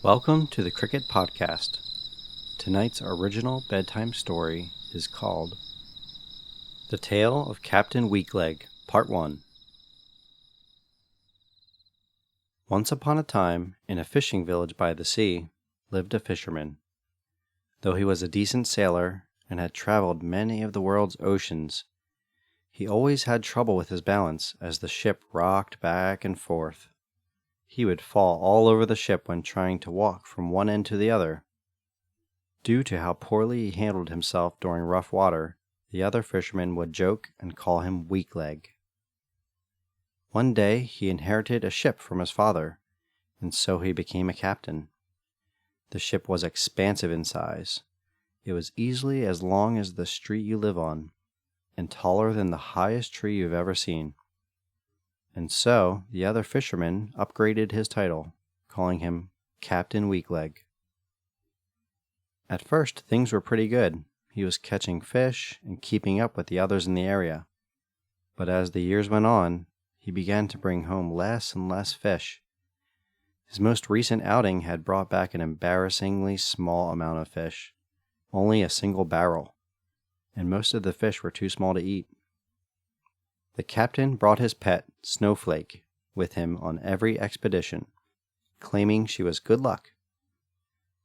Welcome to the Cricket Podcast. Tonight's original bedtime story is called The Tale of Captain Weakleg, Part 1. Once upon a time, in a fishing village by the sea, lived a fisherman. Though he was a decent sailor and had traveled many of the world's oceans, he always had trouble with his balance as the ship rocked back and forth. He would fall all over the ship when trying to walk from one end to the other. Due to how poorly he handled himself during rough water, the other fishermen would joke and call him Weakleg. One day he inherited a ship from his father, and so he became a captain. The ship was expansive in size. It was easily as long as the street you live on, and taller than the highest tree you've ever seen. And so the other fishermen upgraded his title, calling him Captain Weakleg. At first, things were pretty good. He was catching fish and keeping up with the others in the area. But as the years went on, he began to bring home less and less fish. His most recent outing had brought back an embarrassingly small amount of fish, only a single barrel, and most of the fish were too small to eat. The captain brought his pet, Snowflake, with him on every expedition, claiming she was good luck.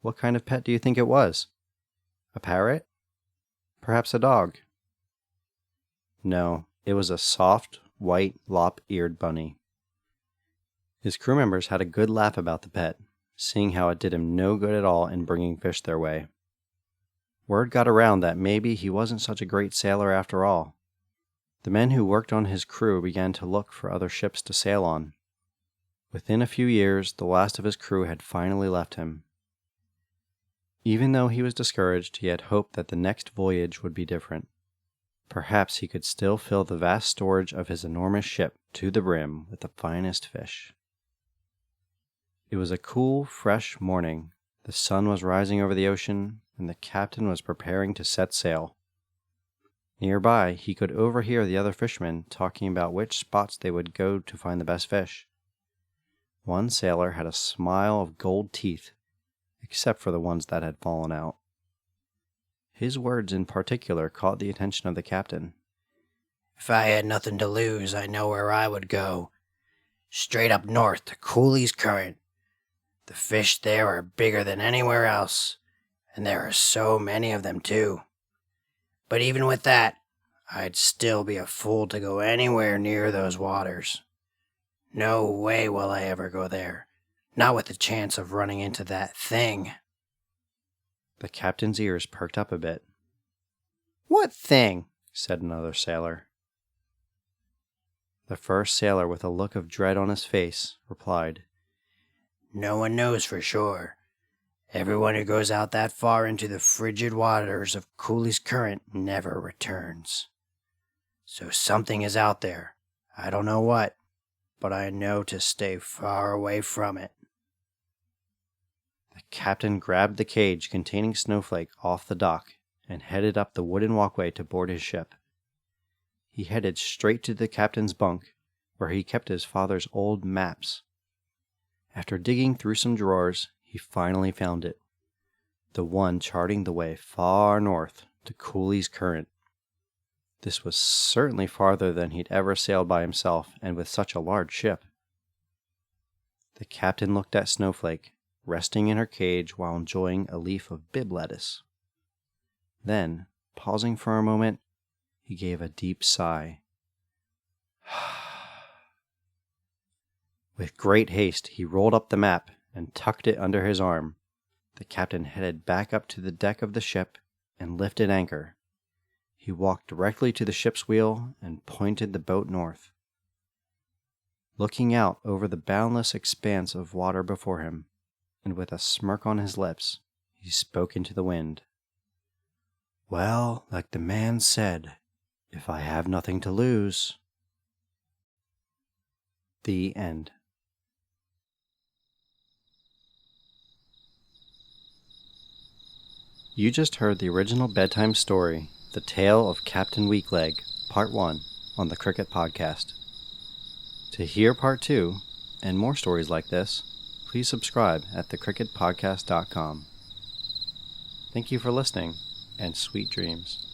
What kind of pet do you think it was? A parrot? Perhaps a dog? No, it was a soft, white, lop-eared bunny. His crew members had a good laugh about the pet, seeing how it did him no good at all in bringing fish their way. Word got around that maybe he wasn't such a great sailor after all. The men who worked on his crew began to look for other ships to sail on. Within a few years, the last of his crew had finally left him. Even though he was discouraged, he had hoped that the next voyage would be different. Perhaps he could still fill the vast storage of his enormous ship to the brim with the finest fish. It was a cool, fresh morning. The sun was rising over the ocean, and the captain was preparing to set sail. Nearby, he could overhear the other fishermen talking about which spots they would go to find the best fish. One sailor had a smile of gold teeth, except for the ones that had fallen out. His words in particular caught the attention of the captain. If I had nothing to lose, I know where I would go. Straight up north to Cooley's Current. The fish there are bigger than anywhere else, and there are so many of them too. But even with that, I'd still be a fool to go anywhere near those waters. No way will I ever go there, not with the chance of running into that thing. The captain's ears perked up a bit. What thing? Said another sailor. The first sailor, with a look of dread on his face, replied, No one knows for sure. Everyone who goes out that far into the frigid waters of Cooley's Current never returns. So something is out there. I don't know what, but I know to stay far away from it. The captain grabbed the cage containing Snowflake off the dock and headed up the wooden walkway to board his ship. He headed straight to the captain's bunk, where he kept his father's old maps. After digging through some drawers, he finally found it, the one charting the way far north to Cooley's Current. This was certainly farther than he'd ever sailed by himself and with such a large ship. The captain looked at Snowflake, resting in her cage while enjoying a leaf of bib lettuce. Then, pausing for a moment, he gave a deep sigh. With great haste, he rolled up the map and tucked it under his arm. The captain headed back up to the deck of the ship and lifted anchor. He walked directly to the ship's wheel and pointed the boat north. Looking out over the boundless expanse of water before him, and with a smirk on his lips, he spoke into the wind. Well, like the man said, if I have nothing to lose. The end. You just heard the original bedtime story, The Tale of Captain Weakleg, Part 1, on the Cricket Podcast. To hear Part 2, and more stories like this, please subscribe at thecricketpodcast.com. Thank you for listening, and sweet dreams.